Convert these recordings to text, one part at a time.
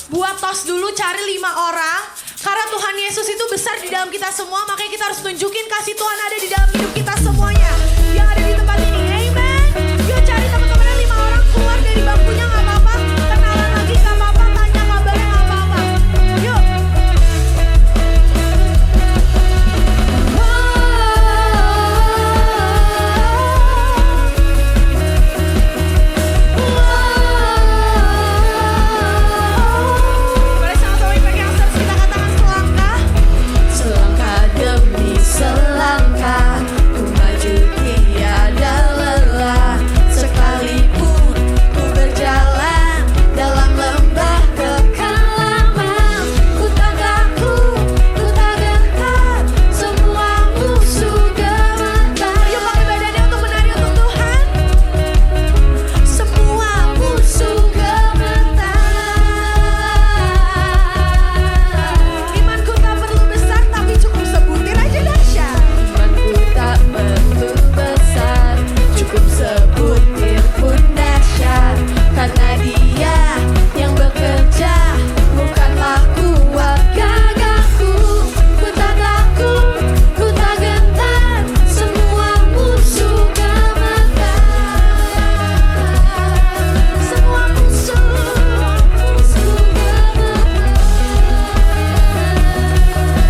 buat tos dulu, cari 5 orang. Karena Tuhan Yesus itu besar di dalam kita semua, makanya kita harus tunjukin kasih Tuhan ada di dalam hidup kita semuanya. Yang ada di tempat ini, amen. Yuk cari teman-temannya 5 orang, keluar dari bangkunya gak apa-apa. Kenalan lagi gak apa-apa, tanya kabarnya gak apa-apa. Yuk. Selangkah, ku maju tiada lelah. Sekalipun ku berjalan dalam lembah kekelaman, ku tak takut, ku tak gentar, semua musuh gemetar. Yuk pakai badannya untuk menari untuk Tuhan. Semua musuh gemetar. Imanku tak perlu besar, tapi cukup sebutin aja dahsyat. Imanku tak perlu besar, cukup sebutir pun dahsyat. Karena Dia yang bekerja, bukanlah kuat gagahku. Ku tak takut, ku tak gentar, semua musuh gemetar. Semua musuh gemetar.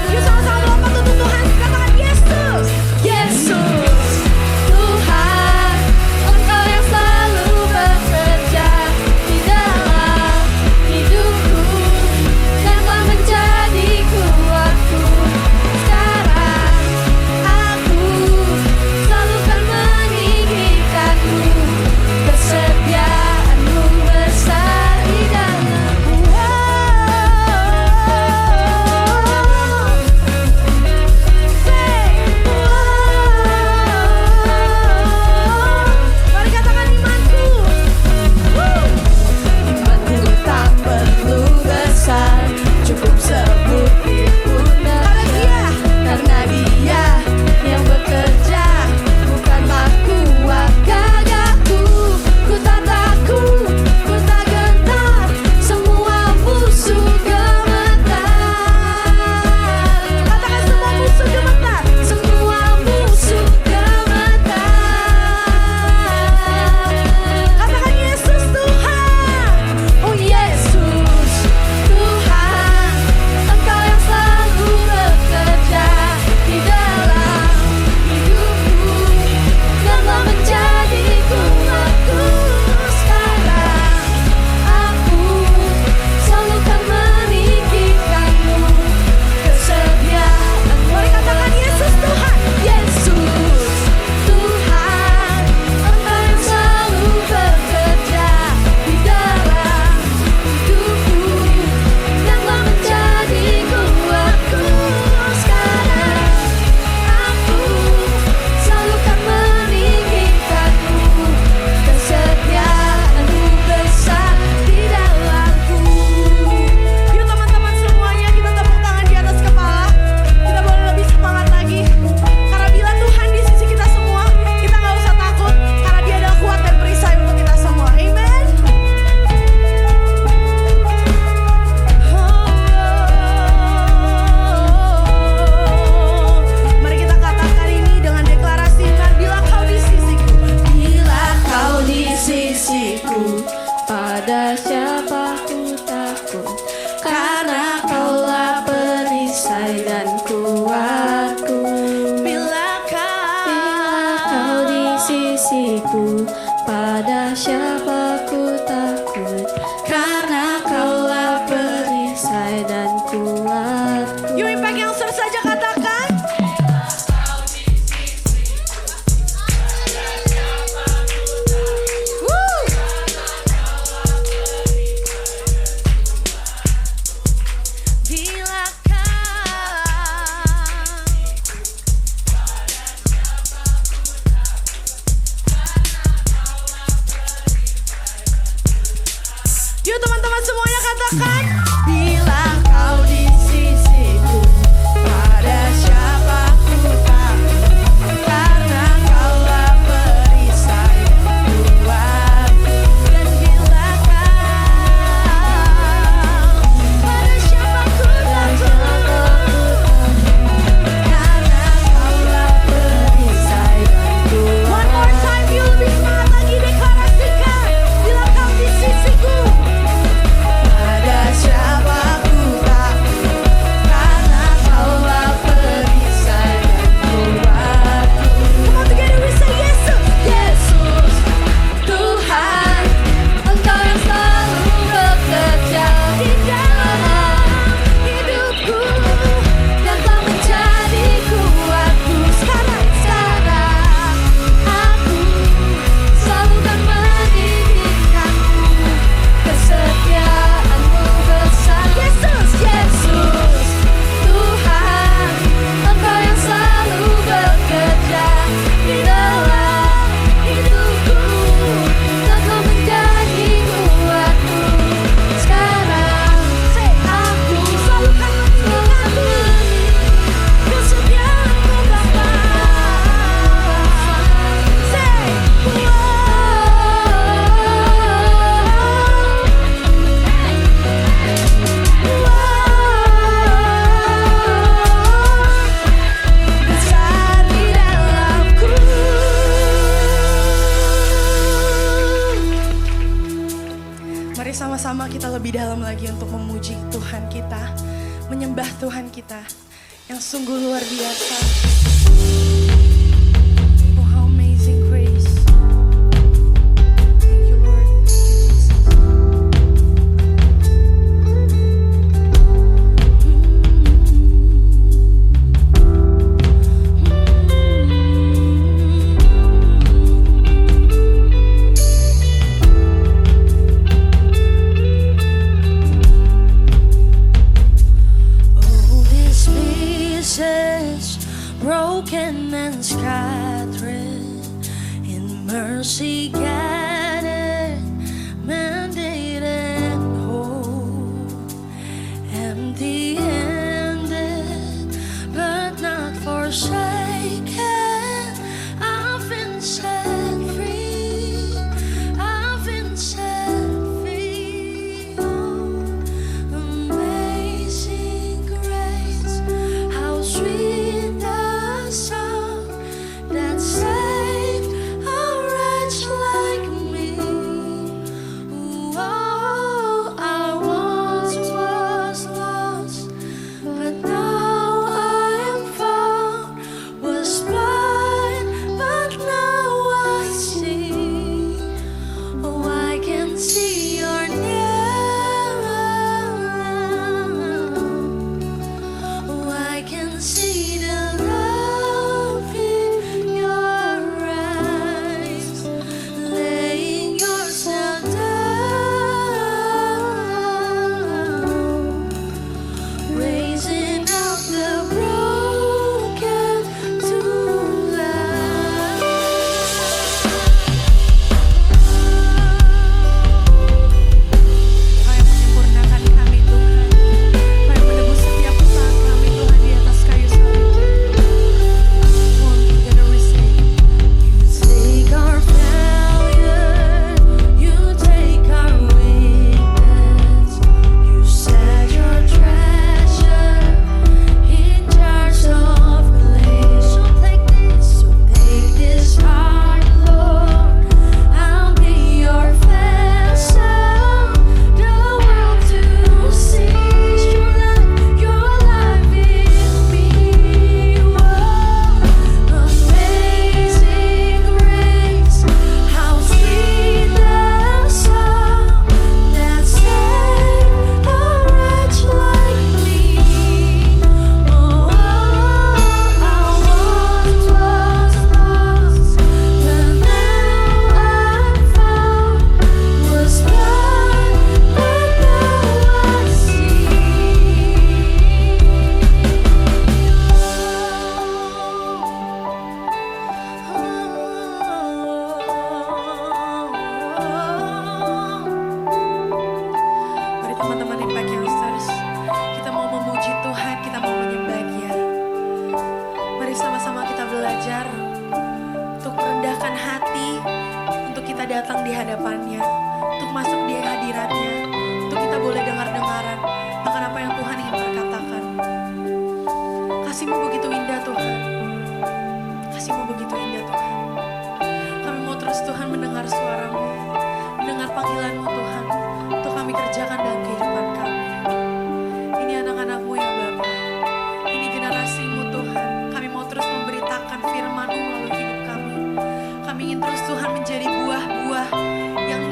Yuk sama-sama lompat untuk Tuhan, katakan Yesus. Yesus, Tuhan, Engkau yang selalu bekerja di dalam hidupku dan telah menjadi kuatku. Sekarang aku selalu kan meninggikanmu, kesetiaanmu besar di dalamku. Mari katakan imanku. Imanku tak perlu besar, cukup sebutir pun dahsyat. Karena Dia yang bekerja, bukanlah kuat gagahku. Ku tak takut, ku tak gentar, semua musuh gemetar. Katakan semua musuh gemetar. Semua musuh gemetar. Katakan Yesus Tuhan. Oh Yesus, Tuhan, Engkau yang selalu bekerja di dalam hidupku dan telah menjadi kuatku. Sekarang aku selalu kan meninggikanmu, kesetiaanmu. Mari katakan Yesus Tuhan. Yesus, Tuhan, Engkau yang selalu bekerja di dalam hidupku dan telah menjadi kuatku. Sekarang aku selalu kan meninggikanmu, kesetiaanmu besar di dalamku. Yuk teman-teman semuanya, kita tepuk tangan di atas kepala. Kita boleh lebih semangat lagi. Karena bila Tuhan di sisi kita semua, kita gak usah takut. Karena Dia adalah kuat dan perisai untuk kita semua. Amen. Mari kita katakan ini dengan deklarasi iman. Bila Kau di sisiku, Bila Kau di sisiku, pada siapa ku takut? Karena Kaulah perisai dan kuatku. bila Kau di sisiku, pada siapa ku takut? Karena Kaulah perisai dan kuatku. Yuk impact yang saja katakan. Woo. Bila Yuk teman-teman semuanya katakan. Bila Kau di sisiku, pada siapa ku takut? Karena Kaulah perisai kuatku. Dan bila Kau Mari sama-sama kita lebih dalam lagi untuk memuji Tuhan kita, menyembah Tuhan kita yang sungguh luar biasa. Oh, how amazing grace. Thank you, Lord. Thank you, Jesus. Broken and scattered in mercy gathered, mandate and hope, empty-handed but not forsaken. I've been set free, I've been set free. Oh, amazing grace, how sweet the sound that saved a wretch like me. Oh, I once was lost, but now I am found. Was blind, but now I see. Oh, I can see your name. Oh, I can see the love in your eyes, laying yourself down, raising up the broken to life. Kau yang menyempurnakan kami Tuhan, Kau yang menebus setiap kesalahan kami Tuhan di atas kayu salib. Come on, together we sing. You take our failure, you take our weakness, you set your treasure in jars of clay. So take this heart, Lord, I'll be your vessel, the world to see your life in me. Whoa, amazing grace, how sweet the sound that saved a wretch like me. Oh, I once was lost, but now I'm found. Was blind, but now I see. Mari teman-teman Impact Youngsters, kita mau memuji Tuhan, kita mau menyembah Dia. Mari sama-sama kita belajar untuk merendahkan hati, untuk kita datang di hadapannya, untuk masuk di hadiratnya, untuk kita boleh dengar-dengaran akan apa yang Tuhan ingin berkatakan. Kasih-Mu begitu indah Tuhan, kasih-Mu begitu indah Tuhan. Kami mau terus Tuhan mendengar suara-Mu, mendengar panggilan-Mu Tuhan, untuk kami kerjakan dalam kehidupan kami. Ini anak-anak-Mu ya Bapa, ini generasi-Mu Tuhan. Kami mau terus memberitakan firman-Mu melalui hidup kami. Kami ingin terus Tuhan menjadi buah-buah yang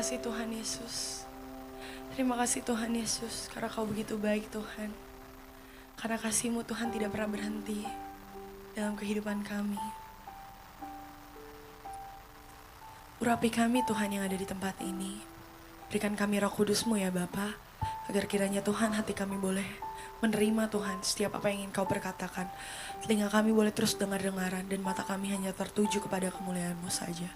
kasih Tuhan Yesus. Terima kasih Tuhan Yesus, karena Kau begitu baik Tuhan. Karena kasih-Mu Tuhan tidak pernah berhenti dalam kehidupan kami. Urapi kami Tuhan yang ada di tempat ini. Berikan kami Roh Kudus-Mu ya Bapa, agar kiranya Tuhan hati kami boleh menerima Tuhan setiap apa yang ingin Kau berkatakan. Telinga kami boleh terus dengar-dengaran dan mata kami hanya tertuju kepada kemuliaan-Mu saja.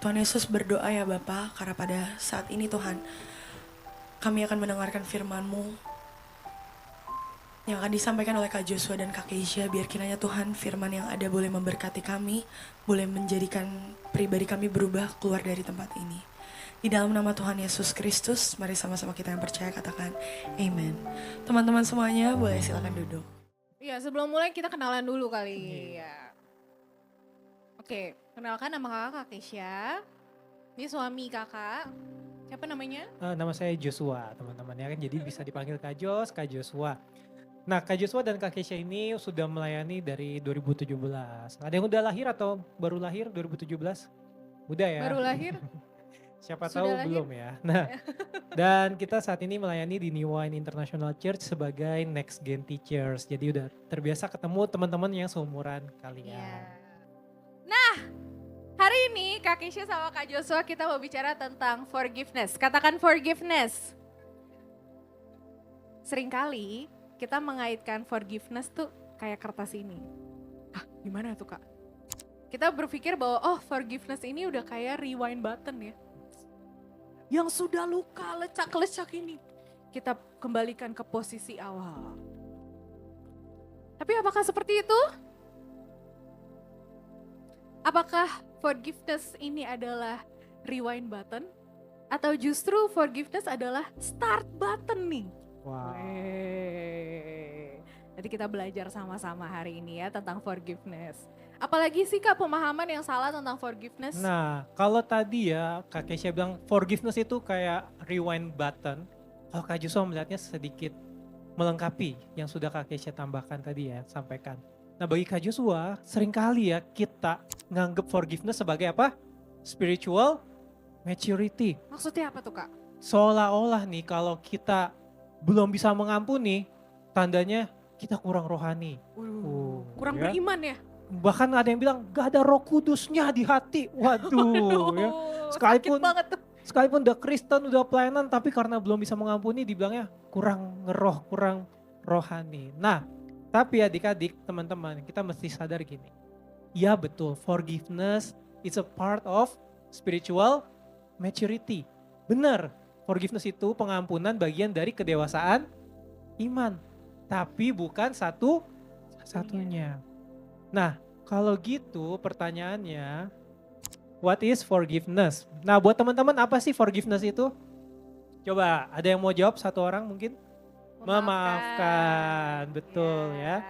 Tuhan Yesus berdoa ya Bapa, karena pada saat ini Tuhan, kami akan mendengarkan firman-Mu yang akan disampaikan oleh Kak Joshua dan Kak Keisha. Biar kiranya Tuhan firman yang ada boleh memberkati kami, boleh menjadikan pribadi kami berubah keluar dari tempat ini. Di dalam nama Tuhan Yesus Kristus, mari sama-sama kita yang percaya katakan amen. Teman-teman semuanya boleh silakan duduk. Iya, sebelum mulai kita kenalan dulu kali ya. Oke, kenalkan nama kakak Kak Keisha. Ini suami kakak. Siapa namanya? Nama saya Joshua, teman-teman ya kan. Jadi bisa dipanggil Kak Jos, Kak Joshua. Nah, Kak Joshua dan Kak Keisha ini sudah melayani dari 2017. Ada yang udah lahir atau baru lahir 2017? Udah ya? Baru lahir? Siapa Sudah tahu lahir? belum ya. Nah, dan kita saat ini melayani di New Wine International Church sebagai Next Gen Teachers. Jadi udah terbiasa ketemu teman-teman yang seumuran kalian. Iya. Nah, hari ini Kak Keisha sama Kak Joshua kita mau bicara tentang forgiveness. Katakan forgiveness. Seringkali kita mengaitkan forgiveness tuh kayak kertas ini. Ah, gimana tuh Kak? Kita berpikir bahwa oh forgiveness ini udah kayak rewind button ya. Yang sudah luka lecak-lecak ini, kita kembalikan ke posisi awal. Tapi apakah seperti itu? Apakah forgiveness ini adalah rewind button? Atau justru forgiveness adalah start button nih? Wow. Jadi kita belajar sama-sama hari ini ya tentang forgiveness. Apalagi sih Kak pemahaman yang salah tentang forgiveness? Nah, kalau tadi ya Kak Keisha bilang forgiveness itu kayak rewind button. Kalau Kak Joshua melihatnya sedikit melengkapi yang sudah Kak Keisha tambahkan tadi ya, sampaikan. Nah, bagi Kak Joshua, seringkali ya kita nganggep forgiveness sebagai apa? Spiritual maturity. Maksudnya apa tuh Kak? Seolah-olah nih kalau kita belum bisa mengampuni, tandanya kita kurang rohani. Kurang ya. beriman ya? Bahkan ada yang bilang gak ada Roh Kudusnya di hati. Waduh ya. Sakit banget tuh. Sekalipun udah Kristen, udah pelayanan, tapi karena belum bisa mengampuni dibilangnya kurang ngeroh, kurang rohani. Nah, tapi adik-adik, teman-teman, kita mesti sadar gini. Ya betul, forgiveness is a part of spiritual maturity. Benar, forgiveness itu pengampunan bagian dari kedewasaan iman. Tapi bukan satu-satunya. Nah, kalau gitu pertanyaannya, what is forgiveness? Nah, buat teman-teman apa sih forgiveness itu? Coba, ada yang mau jawab satu orang mungkin? Memaafkan, betul ya.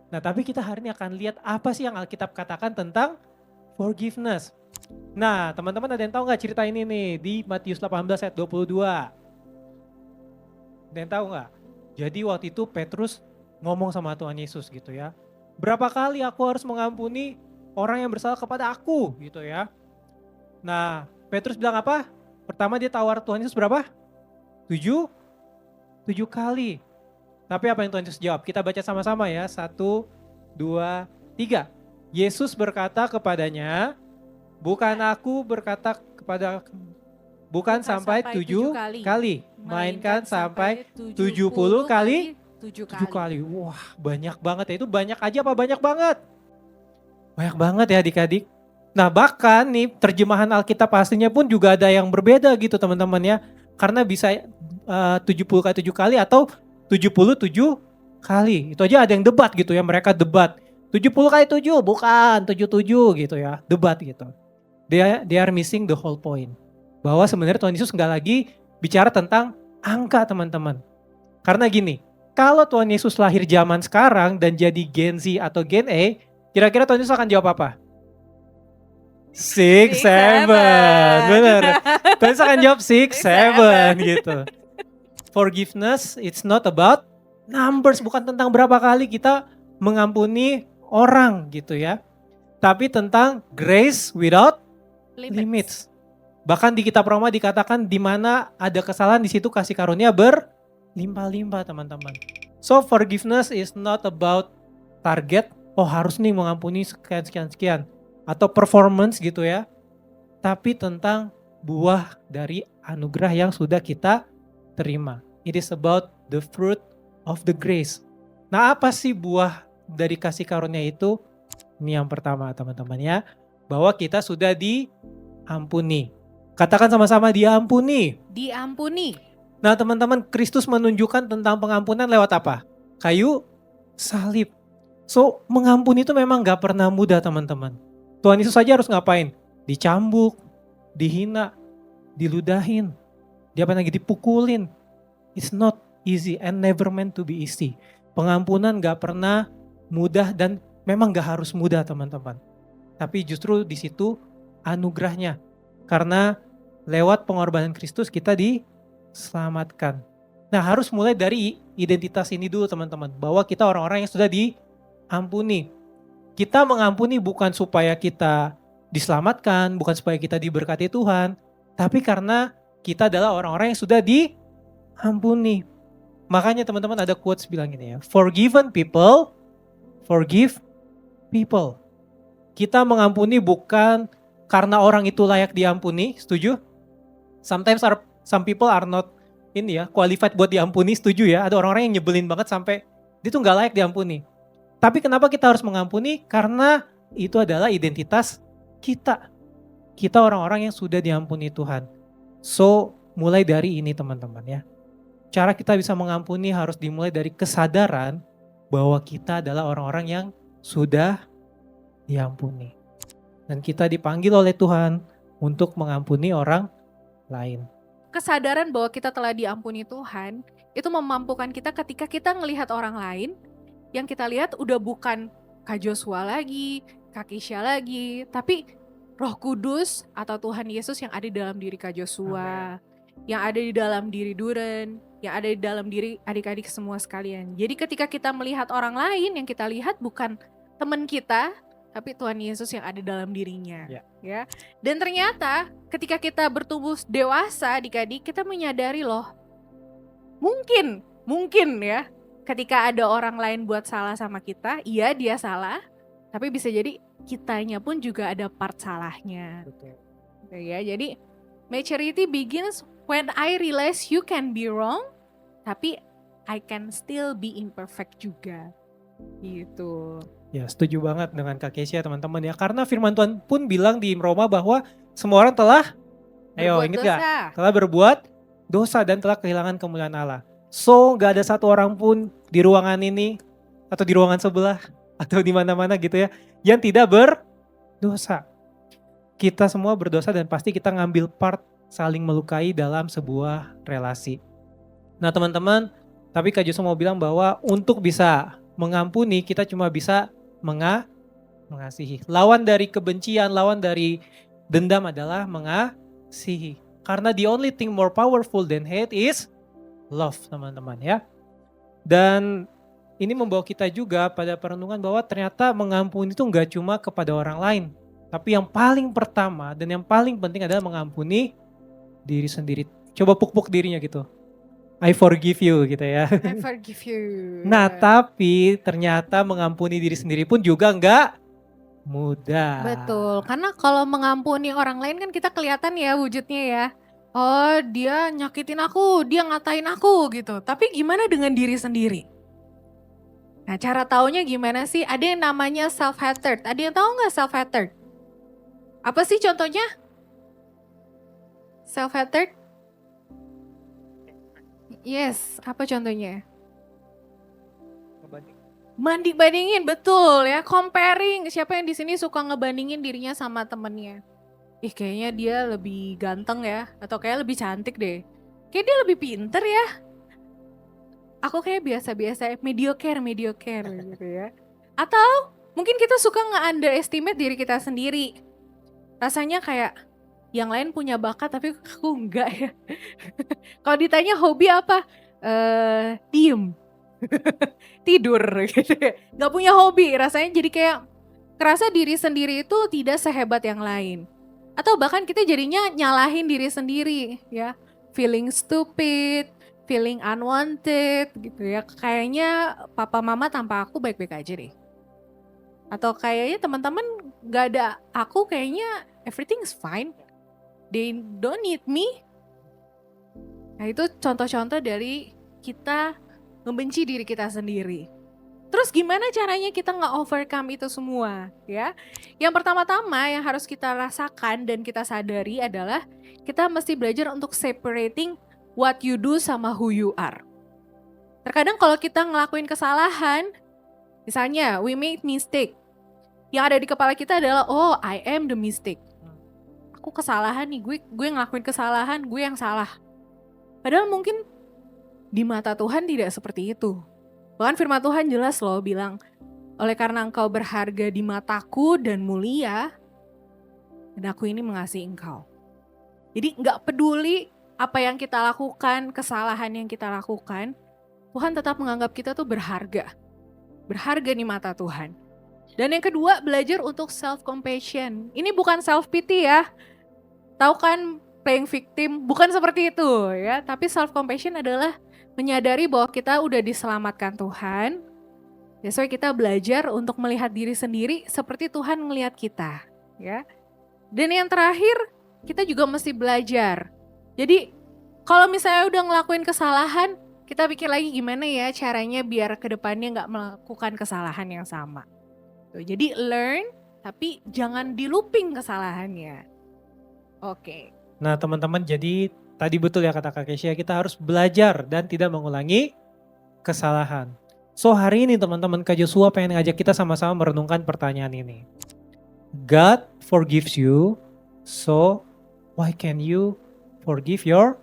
Nah, tapi kita hari ini akan lihat apa sih yang Alkitab katakan tentang forgiveness. Nah, teman-teman ada yang tahu nggak cerita ini nih di Matius 18 ayat 22? Ada yang tahu nggak? Jadi waktu itu Petrus ngomong sama Tuhan Yesus gitu ya. Berapa kali aku harus mengampuni orang yang bersalah kepada aku gitu ya. Nah, Petrus bilang apa? Pertama dia tawar Tuhan Yesus berapa? 7 kali. Tapi apa yang Tuhan Yesus jawab? Kita baca sama-sama ya. 1, 2, 3. Yesus berkata kepadanya, bukan aku berkata kepada, bukan sampai 7 kali. Mainkan sampai 70 kali. 7 kali. Wah, banyak banget ya. Itu banyak aja apa banyak banget? Banyak banget ya adik-adik. Nah, bahkan nih terjemahan Alkitab aslinya pun juga ada yang berbeda gitu teman-teman ya. Karena bisa 70 kali 7 kali atau 77 kali. Itu aja ada yang debat gitu ya. Mereka debat. 70 kali 7 bukan 77 gitu ya. Debat gitu. They are missing the whole point. Bahwa sebenarnya Tuhan Yesus nggak lagi bicara tentang angka teman-teman. Karena gini. Kalau Tuhan Yesus lahir zaman sekarang dan jadi Gen Z atau Gen A, kira-kira Tuhan Yesus akan jawab apa? 6, 7. Bener. Tuhan Yesus akan jawab 6, 7 gitu. Forgiveness, it's not about numbers. Bukan tentang berapa kali kita mengampuni orang gitu ya. Tapi tentang grace without limits. Bahkan di kitab Roma dikatakan di mana ada kesalahan di situ kasih karunia berlimpah-limpah teman-teman. So forgiveness is not about target, oh harus nih mengampuni sekian. Atau performance gitu ya. Tapi tentang buah dari anugerah yang sudah kita terima. It is about the fruit of the grace. Nah apa sih buah dari kasih karunia itu? Ini yang pertama teman-teman ya. Bahwa kita sudah diampuni. Katakan sama-sama diampuni. Diampuni. Nah teman-teman, Kristus menunjukkan tentang pengampunan lewat apa? Kayu salib. So mengampuni itu memang gak pernah mudah teman-teman. Tuhan Yesus saja harus ngapain? Dicambuk, dihina, diludahin. Dia apa lagi dipukulin. It's not easy and never meant to be easy. Pengampunan gak pernah mudah dan memang gak harus mudah teman-teman. Tapi justru di situ anugerahnya. Karena lewat pengorbanan Kristus kita diselamatkan. Nah harus mulai dari identitas ini dulu teman-teman. Bahwa kita orang-orang yang sudah diampuni. Kita mengampuni bukan supaya kita diselamatkan, bukan supaya kita diberkati Tuhan. Tapi karena kita adalah orang-orang yang sudah diampuni. Makanya teman-teman ada quotes bilang gini ya. Forgiven people, forgive people. Kita mengampuni bukan karena orang itu layak diampuni, setuju? Sometimes some people are not qualified buat diampuni, setuju ya? Ada orang-orang yang nyebelin banget sampai dia tuh gak layak diampuni. Tapi kenapa kita harus mengampuni? Karena itu adalah identitas kita. Kita orang-orang yang sudah diampuni Tuhan. So, mulai dari ini teman-teman ya. Cara kita bisa mengampuni harus dimulai dari kesadaran bahwa kita adalah orang-orang yang sudah diampuni. Dan kita dipanggil oleh Tuhan untuk mengampuni orang lain. Kesadaran bahwa kita telah diampuni Tuhan, itu memampukan kita ketika kita ngelihat orang lain, yang kita lihat udah bukan Kak Joshua lagi, Kak Kisha lagi, tapi Roh Kudus atau Tuhan Yesus yang ada di dalam diri Kak Joshua, yang ada di dalam diri Duren, yang ada di dalam diri adik-adik semua sekalian. Jadi ketika kita melihat orang lain, yang kita lihat bukan teman kita, tapi Tuhan Yesus yang ada dalam dirinya. Ya. Dan ternyata ketika kita bertumbuh dewasa adik-adik, kita menyadari loh, mungkin ya, ketika ada orang lain buat salah sama kita, iya dia salah, tapi bisa jadi kitanya pun juga ada part salahnya. Betul. Ya, jadi maturity begins when I realize you can be wrong, tapi I can still be imperfect juga. Gitu. Ya setuju banget dengan Kak Kesia teman-teman ya. Karena firman Tuhan pun bilang di Roma bahwa semua orang telah, ingat gak? Telah berbuat dosa dan telah kehilangan kemuliaan Allah. So gak ada satu orang pun di ruangan ini atau di ruangan sebelah atau di mana-mana gitu ya yang tidak berdosa. Kita semua berdosa dan pasti kita ngambil part saling melukai dalam sebuah relasi. Nah teman-teman, tapi Kak Joshua mau bilang bahwa untuk bisa mengampuni kita cuma bisa mengasihi. Lawan dari kebencian, lawan dari dendam adalah mengasihi. Karena the only thing more powerful than hate is love teman-teman ya. Dan ini membawa kita juga pada perenungan bahwa ternyata mengampuni itu enggak cuma kepada orang lain. Tapi yang paling pertama dan yang paling penting adalah mengampuni diri sendiri. Coba puk-puk dirinya gitu. I forgive you gitu ya. I forgive you. Nah tapi ternyata mengampuni diri sendiri pun juga enggak mudah. Betul, karena kalau mengampuni orang lain kan kita kelihatan ya wujudnya ya. Oh dia nyakitin aku, dia ngatain aku gitu. Tapi gimana dengan diri sendiri? Nah cara taunya gimana sih? Ada yang namanya self-hatred. Ada yang tahu nggak self-hatred? Apa sih contohnya? Self-hatred? Yes, apa contohnya? Banding-bandingin, betul ya. Comparing, siapa yang di sini suka ngebandingin dirinya sama temennya? Ih kayaknya dia lebih ganteng ya, atau kayak lebih cantik deh. Kayak dia lebih pinter ya. Aku kayak biasa-biasa, mediocre gitu ya. Atau mungkin kita suka nge-underestimate diri kita sendiri. Rasanya kayak yang lain punya bakat tapi aku enggak ya. Kalau ditanya hobi apa? Diem. Tidur gitu ya. Gak punya hobi, rasanya jadi kayak kerasa diri sendiri itu tidak sehebat yang lain. Atau bahkan kita jadinya nyalahin diri sendiri ya. Feeling stupid, feeling unwanted gitu ya. Kayaknya papa mama tanpa aku baik-baik aja deh. Atau kayaknya teman-teman gak ada aku kayaknya everything's fine. They don't need me. Nah itu contoh-contoh dari kita membenci diri kita sendiri. Terus gimana caranya kita nge-overcome itu semua ya? Yang pertama-tama yang harus kita rasakan dan kita sadari adalah kita mesti belajar untuk separating what you do sama who you are. Terkadang kalau kita ngelakuin kesalahan, misalnya we make mistake, yang ada di kepala kita adalah oh I am the mistake. Aku kesalahan nih, gue ngelakuin kesalahan, gue yang salah. Padahal mungkin di mata Tuhan tidak seperti itu. Bahkan firman Tuhan jelas loh bilang, oleh karena engkau berharga di mataku dan mulia, dan aku ini mengasihi engkau. Jadi gak peduli apa yang kita lakukan, kesalahan yang kita lakukan, Tuhan tetap menganggap kita tuh berharga. Berharga di mata Tuhan. Dan yang kedua, belajar untuk self-compassion. Ini bukan self-pity ya. Tahu kan playing victim, bukan seperti itu ya. Tapi self-compassion adalah menyadari bahwa kita udah diselamatkan Tuhan. That's why kita belajar untuk melihat diri sendiri seperti Tuhan melihat kita, ya. Dan yang terakhir, kita juga mesti belajar. Jadi, kalau misalnya udah ngelakuin kesalahan, kita pikir lagi gimana ya caranya biar kedepannya nggak melakukan kesalahan yang sama. Tuh, jadi learn, tapi jangan di-looping kesalahannya. Oke. Nah teman-teman, jadi tadi betul ya kata Kak Kesia, kita harus belajar dan tidak mengulangi kesalahan. So hari ini teman-teman, Kak Joshua pengen ngajak kita sama-sama merenungkan pertanyaan ini. God forgives you, so why can you forgive your?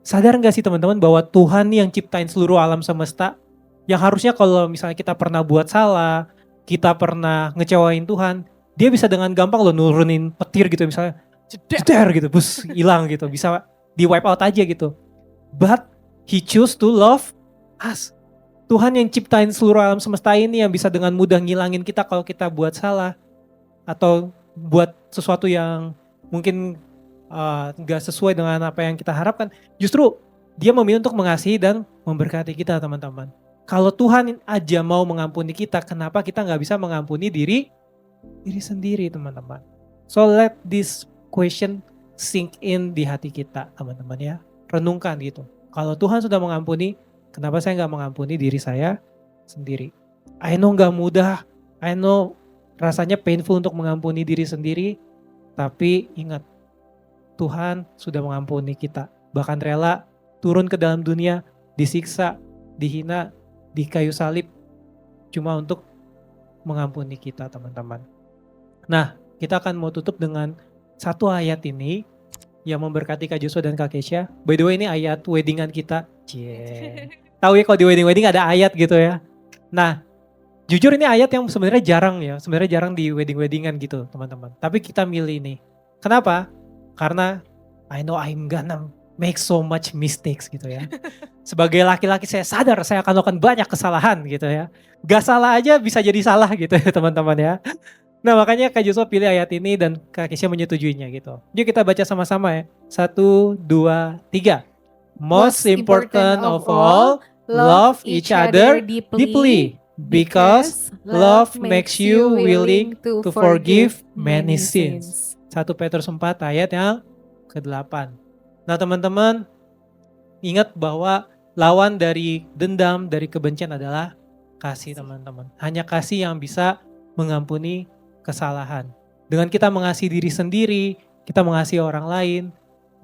Sadar gak sih teman-teman bahwa Tuhan nih yang ciptain seluruh alam semesta, yang harusnya kalau misalnya kita pernah buat salah, kita pernah ngecewain Tuhan, dia bisa dengan gampang loh nurunin petir gitu misalnya, jeder gitu, bus hilang gitu, bisa di wipe out aja gitu. But he choose to love us. Tuhan yang ciptain seluruh alam semesta ini yang bisa dengan mudah ngilangin kita kalau kita buat salah atau buat sesuatu yang mungkin gak sesuai dengan apa yang kita harapkan. Justru dia memilih untuk mengasihi dan memberkati kita teman-teman. Kalau Tuhan aja mau mengampuni kita, kenapa kita gak bisa mengampuni diri sendiri teman-teman. So let this question sink in di hati kita teman-teman ya. Renungkan gitu. Kalau Tuhan sudah mengampuni, kenapa saya gak mengampuni diri saya sendiri? I know gak mudah, I know rasanya painful untuk mengampuni diri sendiri, tapi ingat, Tuhan sudah mengampuni kita. Bahkan rela turun ke dalam dunia, disiksa, dihina, di kayu salib, cuma untuk mengampuni kita teman-teman. Nah, kita akan mau tutup dengan satu ayat ini yang memberkati Kak Joshua dan Kak Kesia. By the way, ini ayat weddingan kita. Tahu ya kalau di wedding ada ayat gitu ya. Nah, jujur ini ayat yang sebenarnya jarang ya. Sebenarnya jarang di weddingan gitu teman-teman. Tapi kita milih ini. Kenapa? Karena I know I'm gonna make so much mistakes gitu ya. Sebagai laki-laki saya sadar saya akan melakukan banyak kesalahan gitu ya. Gak salah aja bisa jadi salah gitu ya teman-teman ya. Nah makanya Kak Joshua pilih ayat ini dan Kak Kesia menyetujuinya gitu. Yuk kita baca sama-sama ya. 1, 2, 3. Most important of all, love each other deeply. Because love makes you willing to forgive many sins. 1 Petrus 4 ayat yang ke-8. Nah teman-teman, ingat bahwa lawan dari dendam, dari kebencian adalah kasih teman-teman. Hanya kasih yang bisa mengampuni kesalahan. Dengan kita mengasihi diri sendiri, kita mengasihi orang lain,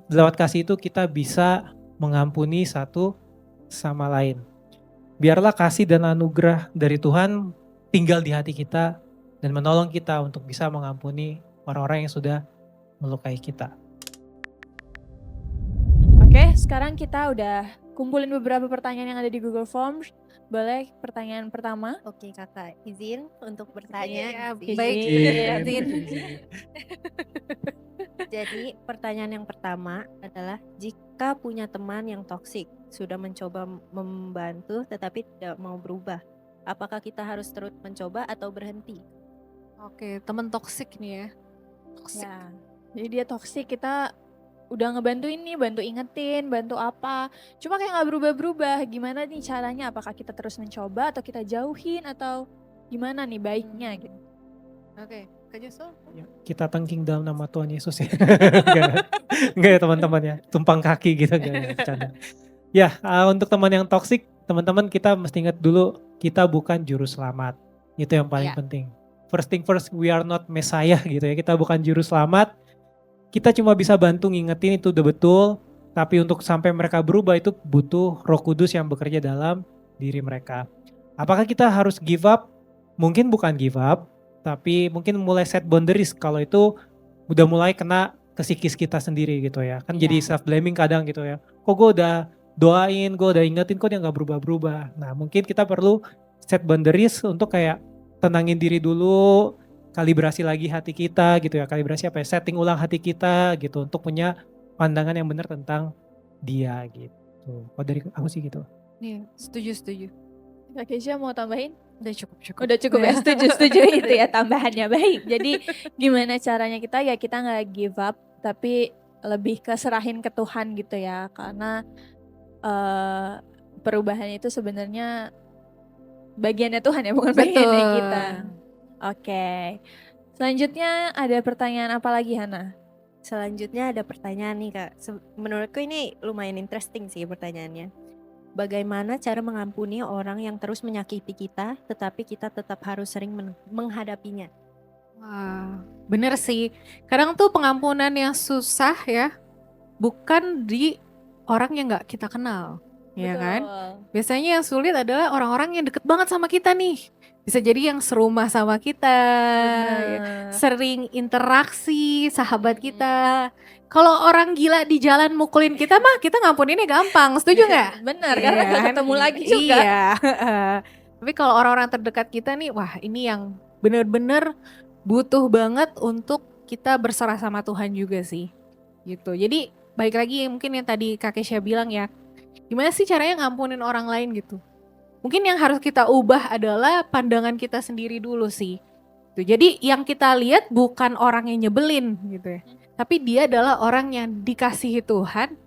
lewat kasih itu kita bisa mengampuni satu sama lain. Biarlah kasih dan anugerah dari Tuhan tinggal di hati kita dan menolong kita untuk bisa mengampuni orang-orang yang sudah melukai kita. Oke, sekarang kita udah kumpulin beberapa pertanyaan yang ada di Google Forms. Boleh pertanyaan pertama? Oke kakak, izin untuk bertanya. Baik, Izin. Jadi pertanyaan yang pertama adalah jika punya teman yang toksik, sudah mencoba membantu tetapi tidak mau berubah, apakah kita harus terus mencoba atau berhenti? Oke, teman toksik nih ya. Ya. Jadi dia toksik, kita udah ngebantuin nih, bantu ingetin, bantu apa. Cuma kayak nggak berubah-berubah. Gimana nih caranya? Apakah kita terus mencoba atau kita jauhin atau gimana nih baiknya gitu. Oke, Kak Joshua. Ya, kita tengking dalam nama Tuhan Yesus ya. Enggak ya teman-teman ya. Tumpang kaki gitu enggak bercanda. Ya, untuk teman yang toksik, teman-teman kita mesti ingat dulu kita bukan juru selamat. Itu yang paling Ya. penting. First thing first, we are not Messiah gitu ya. Kita bukan juru selamat. Kita cuma bisa bantu ngingetin itu udah betul. Tapi untuk sampai mereka berubah itu butuh Roh Kudus yang bekerja dalam diri mereka. Apakah kita harus give up? Mungkin bukan give up, tapi mungkin mulai set boundaries kalau itu udah mulai kena ke psikis kita sendiri gitu ya. Kan jadi self blaming kadang gitu ya. Kok gue udah doain, gue udah ingetin kok dia gak berubah-berubah. Nah mungkin kita perlu set boundaries untuk kayak tenangin diri dulu, kalibrasi lagi hati kita gitu ya. Kalibrasi apa ya, setting ulang hati kita gitu untuk punya pandangan yang benar tentang dia gitu. Kalau dari aku sih gitu. Iya, setuju. Kak Kesha mau tambahin? Udah cukup. Udah cukup ya, setuju itu ya tambahannya. Baik, jadi gimana caranya kita nggak give up, tapi lebih ke serahin ke Tuhan gitu ya. Karena perubahan itu sebenarnya bagiannya Tuhan ya, bukan bagiannya kita. Oke. Selanjutnya ada pertanyaan apa lagi Hana? Selanjutnya ada pertanyaan nih Kak. Menurutku ini lumayan interesting sih pertanyaannya. Bagaimana cara mengampuni orang yang terus menyakiti kita, tetapi kita tetap harus sering menghadapinya? Wah, bener sih. Kadang tuh pengampunan yang susah ya, bukan di orang yang gak kita kenal. Ya kan? Biasanya yang sulit adalah orang-orang yang deket banget sama kita nih. Bisa jadi yang serumah sama kita, ya, sering interaksi, sahabat kita. Kalau orang gila di jalan mukulin kita mah kita ngampuninnya gampang, setuju nggak? Bener, karena Iya gak kan? ketemu lagi juga. Iya. Tapi kalau orang-orang terdekat kita nih, wah ini yang bener-bener butuh banget untuk kita berserah sama Tuhan juga sih. Gitu. Jadi baik lagi mungkin yang tadi Kak Kesha bilang ya, gimana sih caranya ngampunin orang lain gitu. Mungkin yang harus kita ubah adalah pandangan kita sendiri dulu sih. Tuh, jadi yang kita lihat bukan orang yang nyebelin gitu ya. Tapi dia adalah orang yang dikasihi Tuhan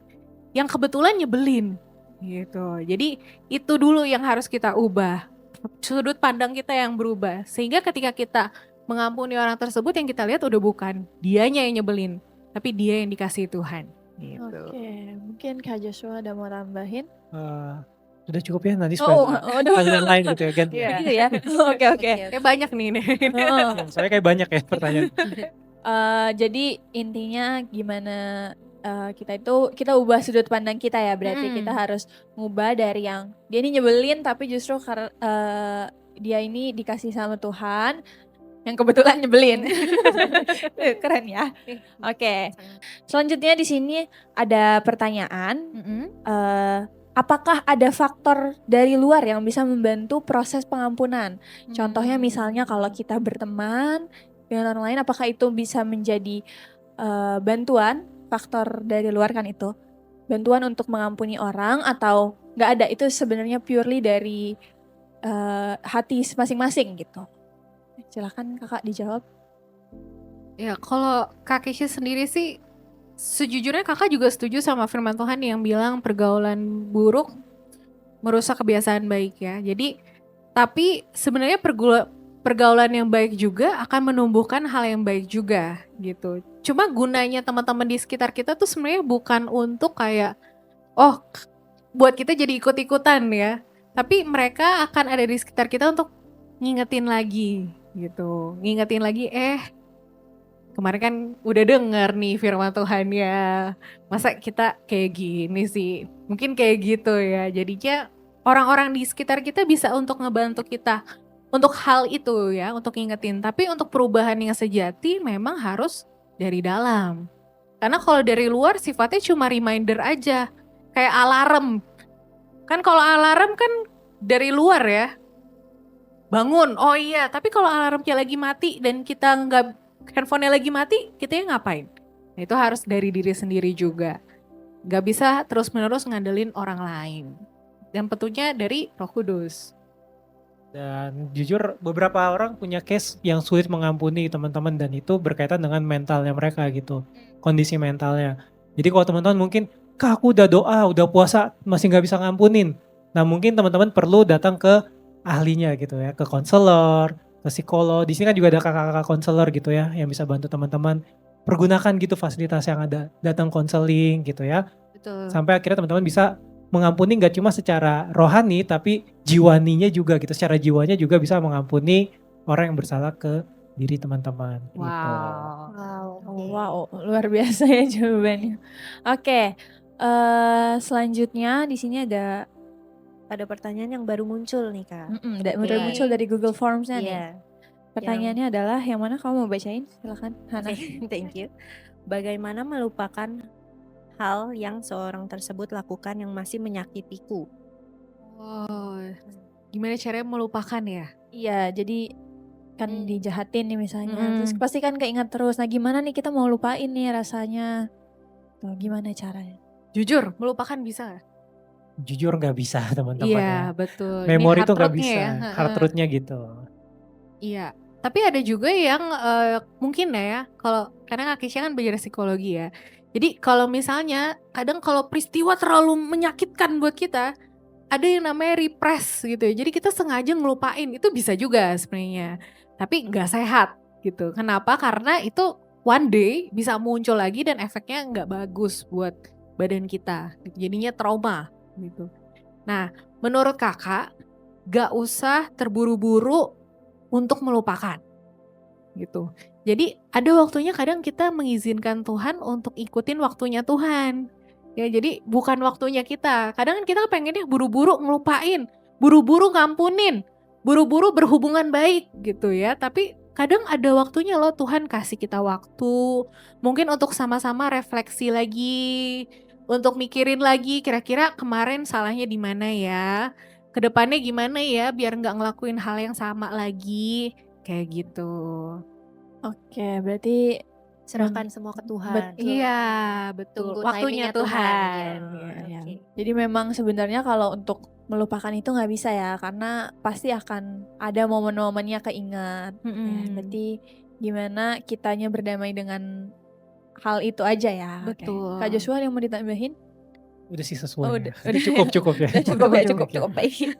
yang kebetulan nyebelin gitu. Jadi itu dulu yang harus kita ubah. Sudut pandang kita yang berubah. Sehingga ketika kita mengampuni orang tersebut yang kita lihat udah bukan dianya yang nyebelin. Tapi dia yang dikasihi Tuhan. Gitu. Oke, mungkin Kak Joshua ada mau tambahin? Sudah cukup ya nanti supaya panggilan lain gitu ya ganti. Iya. Gitu ya. Oke. Kayak banyak nih. Soalnya kayak banyak ya pertanyaan. Jadi intinya gimana kita ubah sudut pandang kita ya, berarti kita harus ngubah dari yang dia ini nyebelin tapi justru dia ini dikasih sama Tuhan yang kebetulan nyebelin. Keren ya. Oke. Selanjutnya di sini ada pertanyaan. Apakah ada faktor dari luar yang bisa membantu proses pengampunan? Contohnya misalnya kalau kita berteman dengan orang lain, apakah itu bisa menjadi bantuan? Faktor dari luar kan itu bantuan untuk mengampuni orang, atau nggak ada, itu sebenarnya purely dari hati masing-masing gitu. Silakan kakak dijawab. Ya kalau Kak Kesha sendiri sih sejujurnya kakak juga setuju sama firman Tuhan yang bilang pergaulan buruk merusak kebiasaan baik ya. Jadi tapi sebenarnya pergaulan yang baik juga akan menumbuhkan hal yang baik juga gitu. Cuma gunanya teman-teman di sekitar kita tuh sebenarnya bukan untuk kayak buat kita jadi ikut-ikutan ya. Tapi mereka akan ada di sekitar kita untuk ngingetin lagi gitu. Ngingetin lagi kemarin kan udah denger nih firman Tuhan ya. Masa kita kayak gini sih? Mungkin kayak gitu ya. Jadinya orang-orang di sekitar kita bisa untuk ngebantu kita untuk hal itu ya, untuk ngingetin. Tapi untuk perubahan yang sejati memang harus dari dalam. Karena kalau dari luar sifatnya cuma reminder aja. Kayak alarm. Kan kalau alarm kan dari luar ya. Bangun, oh iya. Tapi kalau alarmnya lagi mati dan kita handphonenya lagi mati, kita ngapain? Nah, itu harus dari diri sendiri juga. Gak bisa terus-menerus ngandelin orang lain. Dan tentunya dari Roh Kudus. Dan jujur beberapa orang punya case yang sulit mengampuni teman-teman dan itu berkaitan dengan mentalnya mereka gitu. Kondisi mentalnya. Jadi kalau teman-teman mungkin, "Kak, aku udah doa, udah puasa masih nggak bisa ngampunin." Nah, mungkin teman-teman perlu datang ke ahlinya gitu ya, ke konselor, ke psikolog. Di sini kan juga ada kakak-kakak konselor gitu ya yang bisa bantu teman-teman. Pergunakan gitu fasilitas yang ada, datang konseling gitu ya. Betul. Sampai akhirnya teman-teman bisa mengampuni nggak cuma secara rohani tapi jiwaninya juga gitu, secara jiwanya juga bisa mengampuni orang yang bersalah ke diri teman-teman gitu. Wow. Wow. Wow, luar biasa ya jawabannya. Oke, selanjutnya di sini ada Ada pertanyaan yang baru muncul nih Kak. udah Oke. muncul dari Google Forms-nya nih. Iya. Pertanyaannya adalah yang mana kamu mau bacain? Silakan, Hana. Oke, thank you. Bagaimana melupakan hal yang seorang tersebut lakukan yang masih menyakitiku? Oh, gimana caranya melupakan ya? Iya, jadi kan Hmm. dijahatin nih misalnya, terus Mm-mm. pasti kan keingat terus. Nah, gimana nih kita mau lupain nih rasanya? Tuh, gimana caranya? Jujur, melupakan bisa nggak? Jujur nggak bisa teman-teman Iya, ya. betul. Ini Memori hard itu nggak truth-nya bisa, ya. hard Heeh. truth-nya gitu. Iya. Tapi ada juga yang mungkin ya, kalau karena Kak Kisha kan belajar psikologi ya. Jadi kalau misalnya kadang kalau peristiwa terlalu menyakitkan buat kita, ada yang namanya repress gitu ya. Jadi kita sengaja ngelupain, itu bisa juga sebenarnya. Tapi nggak sehat gitu. Kenapa? Karena itu one day bisa muncul lagi dan efeknya nggak bagus buat badan kita. Jadinya trauma gitu. Nah, menurut kakak, gak usah terburu-buru untuk melupakan gitu. Jadi ada waktunya kadang kita mengizinkan Tuhan untuk ikutin waktunya Tuhan. Ya, jadi bukan waktunya kita. Kadang kan kita pengennya buru-buru ngelupain, buru-buru ngampunin, buru-buru berhubungan baik gitu ya. Tapi kadang ada waktunya loh Tuhan kasih kita waktu. Mungkin untuk sama-sama refleksi lagi, untuk mikirin lagi kira-kira kemarin salahnya di mana ya. Kedepannya gimana ya biar nggak ngelakuin hal yang sama lagi. Kayak gitu. Oke, berarti Serahkan semua ke Tuhan. Iya, betul. Tunggu Waktunya timingnya Tuhan. Tuhan. Iya. Oke. jadi memang sebenarnya kalau untuk melupakan itu nggak bisa ya, karena pasti akan ada momen-momennya keingat. Ya, Mm-mm. berarti gimana kitanya berdamai dengan hal itu aja ya. Oke. Betul. Kak Joshua yang mau ditambahin? Udah sih sesuai. Oh, ya. udah. Cukup ya. Udah cukup ya, Oke. cukup. Baik.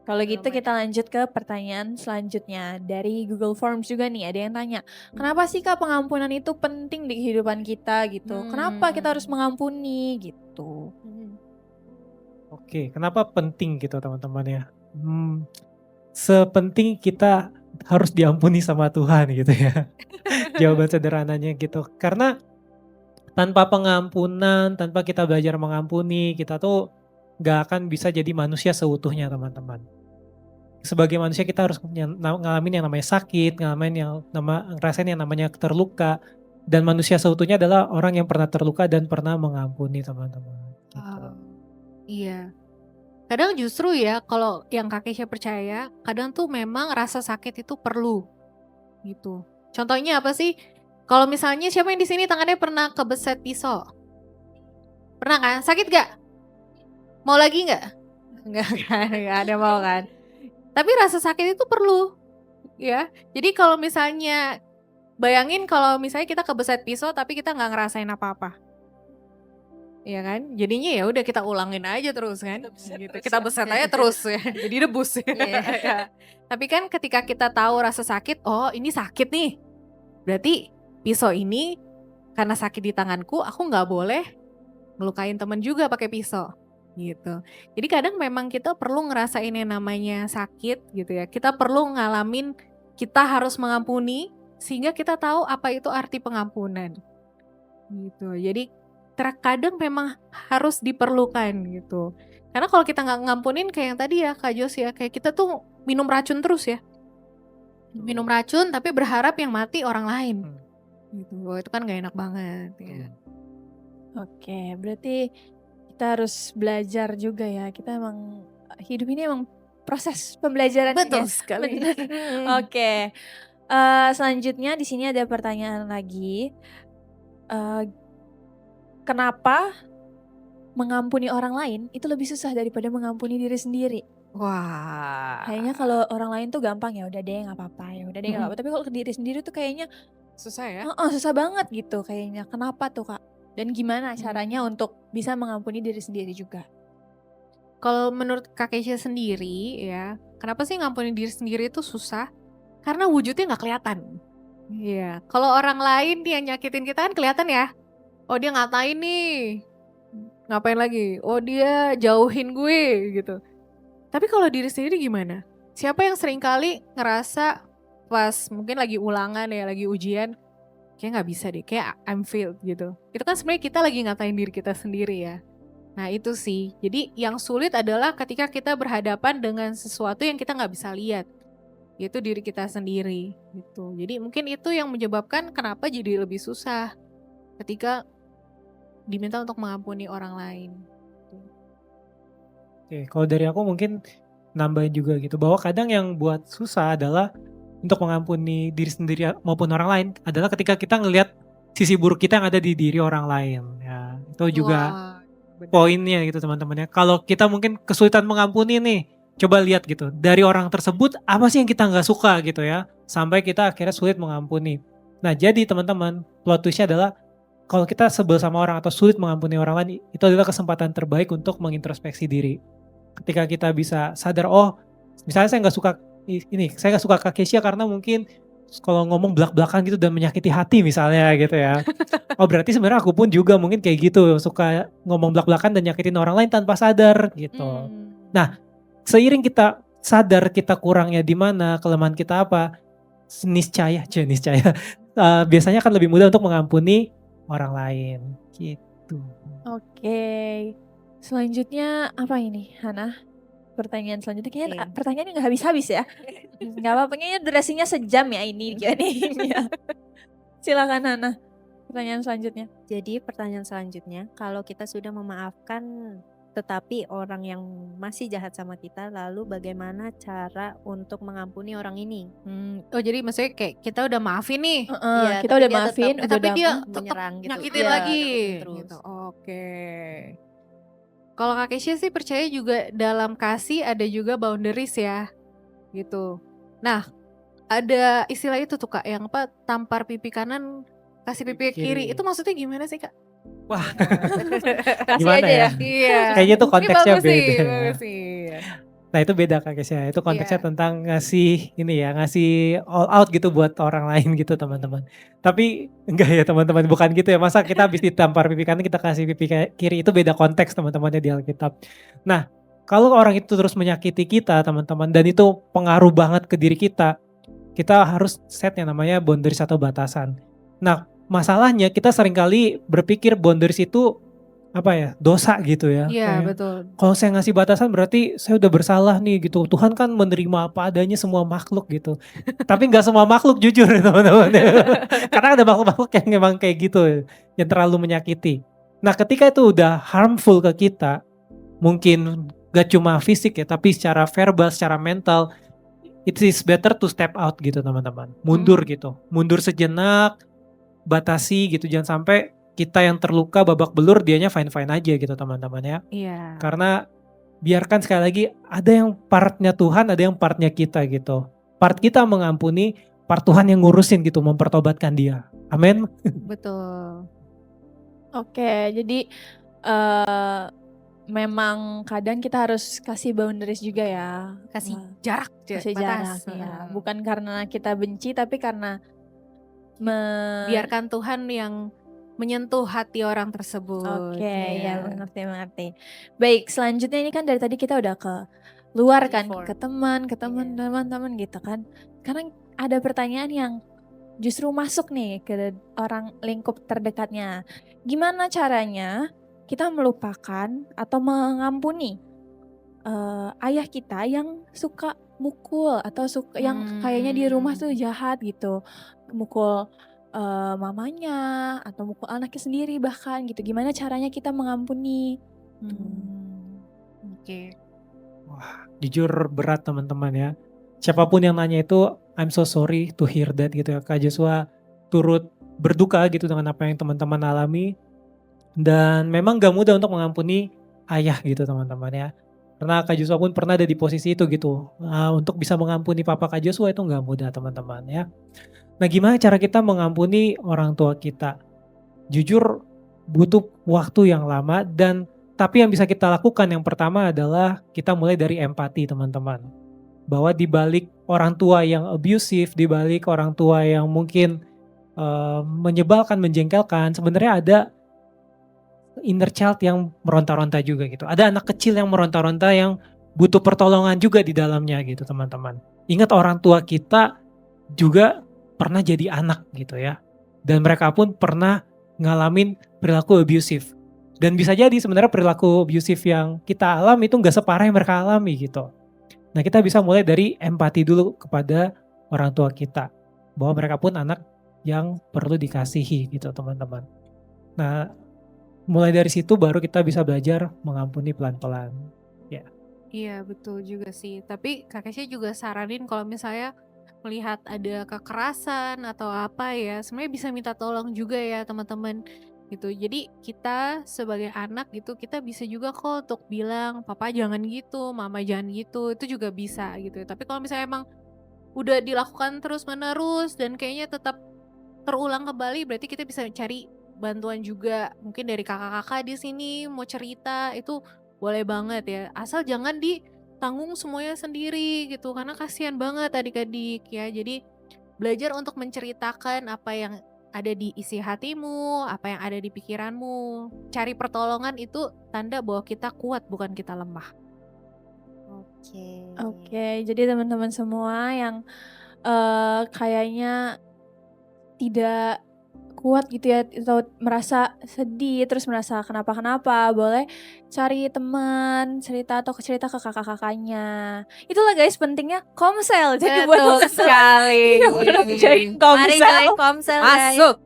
Kalau gitu kita lanjut ke pertanyaan selanjutnya dari Google Forms juga nih, ada yang tanya, kenapa sih Kak pengampunan itu penting di kehidupan kita gitu? Kenapa kita harus mengampuni gitu? Oke, kenapa penting gitu teman-teman ya? Sepenting kita harus diampuni sama Tuhan gitu ya. Jawaban sederhananya gitu. Karena tanpa pengampunan, tanpa kita belajar mengampuni, kita tuh gak akan bisa jadi manusia seutuhnya teman-teman. Sebagai manusia kita harus ngalamin yang namanya sakit, ngerasain yang namanya terluka. Dan manusia seutuhnya adalah orang yang pernah terluka dan pernah mengampuni teman-teman. Gitu. Iya. Kadang justru ya kalau yang Kak Kesha percaya, kadang tuh memang rasa sakit itu perlu gitu. Contohnya apa sih? Kalau misalnya siapa yang di sini tangannya pernah kebeset pisau? Pernah kan? Sakit gak? Mau lagi gak? Enggak kan? Gak ada mau kan? Tapi rasa sakit itu perlu ya. Jadi kalau misalnya bayangin kalau misalnya kita kebeset pisau tapi kita nggak ngerasain apa-apa. Iya kan? Jadinya ya udah kita ulangin aja terus kan. Gitu. Kita beset aja terus ya. Jadi debus ya. Ya. Tapi kan ketika kita tahu rasa sakit, oh ini sakit nih. Berarti pisau ini karena sakit di tanganku, aku nggak boleh ngelukain temen juga pakai pisau. Gitu. Jadi kadang memang kita perlu ngerasain yang namanya sakit gitu ya. Kita perlu ngalamin kita harus mengampuni sehingga kita tahu apa itu arti pengampunan. Gitu. Jadi terkadang memang harus diperlukan gitu. Karena kalau kita nggak ngampunin kayak yang tadi ya Kak Jos ya, kayak kita tuh minum racun terus ya. Minum racun tapi berharap yang mati orang lain. Gitu. Oh, itu kan gak enak banget ya. Oke, berarti kita harus belajar juga ya. Kita emang hidup ini emang proses pembelajaran. Betul ya. sekali. Bener. Oke. Selanjutnya di sini ada pertanyaan lagi. Kenapa mengampuni orang lain itu lebih susah daripada mengampuni diri sendiri? Wah. Kayaknya kalau orang lain tuh gampang, ya udah deh nggak apa-apa, ya udah deh nggak apa-apa. Tapi kalau ke diri sendiri tuh kayaknya Susah ya? susah banget gitu kayaknya. Kenapa tuh Kak? Dan gimana caranya untuk bisa mengampuni diri sendiri juga? Kalau menurut Kak Keisha sendiri ya, kenapa sih ngampunin diri sendiri itu susah? Karena wujudnya nggak kelihatan. Iya, kalau orang lain yang nyakitin kita kan kelihatan ya. Oh dia ngatain nih, ngapain lagi? Oh dia jauhin gue gitu. Tapi kalau diri sendiri gimana? Siapa yang seringkali ngerasa pas mungkin lagi ulangan ya, lagi ujian, kayak nggak bisa deh, kayak I'm failed gitu. Itu kan sebenarnya kita lagi ngatain diri kita sendiri ya. Nah itu sih, jadi yang sulit adalah ketika kita berhadapan dengan sesuatu yang kita nggak bisa lihat, yaitu diri kita sendiri gitu. Jadi mungkin itu yang menyebabkan kenapa jadi lebih susah ketika diminta untuk mengampuni orang lain. Oke, kalau dari aku mungkin nambahin juga gitu bahwa kadang yang buat susah adalah untuk mengampuni diri sendiri maupun orang lain adalah ketika kita ngelihat sisi buruk kita yang ada di diri orang lain ya. Itu juga Wah, benar. poinnya gitu teman-teman ya. Kalau kita mungkin kesulitan mengampuni nih, coba lihat gitu dari orang tersebut apa sih yang kita nggak suka gitu ya, sampai kita akhirnya sulit mengampuni. Nah jadi teman-teman, plot twistnya adalah kalau kita sebel sama orang atau sulit mengampuni orang lain, itu adalah kesempatan terbaik untuk mengintrospeksi diri. Ketika kita bisa sadar, oh misalnya saya nggak suka ini, saya nggak suka Kak Kesia karena mungkin kalau ngomong belak-belakan gitu dan menyakiti hati misalnya gitu ya. Oh berarti sebenarnya aku pun juga mungkin kayak gitu, suka ngomong belak-belakan dan nyakitin orang lain tanpa sadar gitu. Nah, seiring kita sadar kita kurangnya di mana, kelemahan kita apa, niscaya biasanya akan lebih mudah untuk mengampuni orang lain gitu. Oke. Selanjutnya apa ini, Hana? Pertanyaan selanjutnya kayaknya Oke. pertanyaannya nggak habis-habis ya. Nggak apa-apa, kayaknya durasinya sejam ya ini. Ya. Silakan Hana. Pertanyaan selanjutnya. Jadi pertanyaan selanjutnya, kalau kita sudah memaafkan tetapi orang yang masih jahat sama kita, lalu bagaimana cara untuk mengampuni orang ini? Oh jadi maksudnya kayak kita udah maafin nih, Iya, Kita tapi udah dia maafin, tetap- udah tapi dia damai. tetap menyerang gitu. nyakitin Iya, lagi. nyakitin terus. Gitu. Oke. Kalau Kak Keisha sih percaya juga dalam kasih ada juga boundaries ya, gitu. Nah, ada istilah itu tuh Kak, yang apa tampar pipi kanan, kasih pipi kiri. Kiri. Itu maksudnya gimana sih Kak? Wah, Kasih Gimana aja ya? ya. Iya. kayaknya tuh Ini konteksnya bagus sih, beda. bagus sih. Nah itu beda Kak Kesia, itu konteksnya Iya. tentang ngasih ini ya, ngasih all out gitu buat orang lain gitu teman-teman. Tapi enggak ya teman-teman, bukan gitu ya. Masa kita habis ditampar pipi kanan kita kasih pipi kiri, itu beda konteks teman-temannya di Alkitab. Nah kalau orang itu terus menyakiti kita teman-teman dan itu pengaruh banget ke diri kita harus set yang namanya boundaries atau batasan. Nah masalahnya kita seringkali berpikir boundaries itu apa ya, dosa gitu ya. Iya, Kayak, betul. kalau saya ngasih batasan berarti saya udah bersalah nih gitu. Tuhan kan menerima apa adanya semua makhluk gitu. Tapi nggak semua makhluk jujur teman-teman. Karena ada makhluk-makhluk yang memang kayak gitu, yang terlalu menyakiti. Nah ketika itu udah harmful ke kita, mungkin gak cuma fisik ya, tapi secara verbal, secara mental, it is better to step out gitu teman-teman. Mundur gitu, mundur sejenak, batasi gitu, jangan sampai kita yang terluka babak belur dianya fine-fine aja gitu teman-teman ya. Iya. Karena biarkan sekali lagi ada yang partnya Tuhan, ada yang partnya kita gitu. Part kita mengampuni, part Tuhan yang ngurusin gitu, mempertobatkan dia. Amin. Betul. Oke, jadi memang kadang kita harus kasih boundaries juga ya. Kasih Wah, jarak, kasih jarak ya. Bukan karena kita benci tapi karena biarkan Tuhan yang menyentuh hati orang tersebut. Oke, ya Iya. mengerti. Baik, selanjutnya ini kan dari tadi kita udah ke luar kan, Before. ke teman-teman gitu kan. Sekarang ada pertanyaan yang justru masuk nih ke orang lingkup terdekatnya. Gimana caranya kita melupakan atau mengampuni ayah kita yang suka mukul atau yang kayaknya di rumah tuh jahat gitu, mukul mamanya atau mukul anaknya sendiri bahkan gitu. Gimana caranya kita mengampuni? Oke. Wah, jujur berat teman-teman ya. Siapapun yang nanya itu, I'm so sorry to hear that gitu ya. Kak Joshua turut berduka gitu dengan apa yang teman-teman alami. Dan memang gak mudah untuk mengampuni ayah gitu teman-teman ya. Karena Kak Joshua pun pernah ada di posisi itu gitu. Untuk bisa mengampuni papa Kak Joshua itu nggak mudah teman-teman ya. Nah gimana cara kita mengampuni orang tua kita? Jujur butuh waktu yang lama tapi yang bisa kita lakukan yang pertama adalah kita mulai dari empati teman-teman. Bahwa di balik orang tua yang abusive, di balik orang tua yang mungkin menyebalkan, menjengkelkan, sebenarnya ada inner child yang meronta-ronta juga gitu. Ada anak kecil yang meronta-ronta yang butuh pertolongan juga di dalamnya gitu teman-teman. Ingat orang tua kita juga pernah jadi anak gitu ya. Dan mereka pun pernah ngalamin perilaku abusive. Dan bisa jadi sebenarnya perilaku abusive yang kita alami itu gak separah yang mereka alami gitu. Nah kita bisa mulai dari empati dulu kepada orang tua kita. Bahwa mereka pun anak yang perlu dikasihi gitu teman-teman. Nah mulai dari situ baru kita bisa belajar mengampuni pelan-pelan. Ya. Iya betul juga sih. Tapi Kak Kesha juga saranin kalau misalnya melihat ada kekerasan atau apa ya, sebenarnya bisa minta tolong juga ya teman-teman gitu. Jadi kita sebagai anak gitu, kita bisa juga kok untuk bilang, papa jangan gitu, mama jangan gitu, itu juga bisa gitu. Tapi kalau misalnya emang udah dilakukan terus-menerus dan kayaknya tetap terulang kembali, berarti kita bisa cari bantuan juga. Mungkin dari kakak-kakak di sini mau cerita, itu boleh banget ya. Asal jangan ditanggung semuanya sendiri gitu, karena kasihan banget adik-adik ya. Jadi belajar untuk menceritakan apa yang ada di isi hatimu, apa yang ada di pikiranmu. Cari pertolongan itu tanda bahwa kita kuat, bukan kita lemah. Oke, jadi teman-teman semua yang kayaknya tidak kuat gitu ya, atau merasa sedih, terus merasa kenapa-kenapa, boleh cari teman, cerita atau cerita ke kakak-kakaknya. Itulah guys pentingnya komsel. Jadi buat Betul sekali. yang belum join Mari komsel, join komsel guys. Masuk.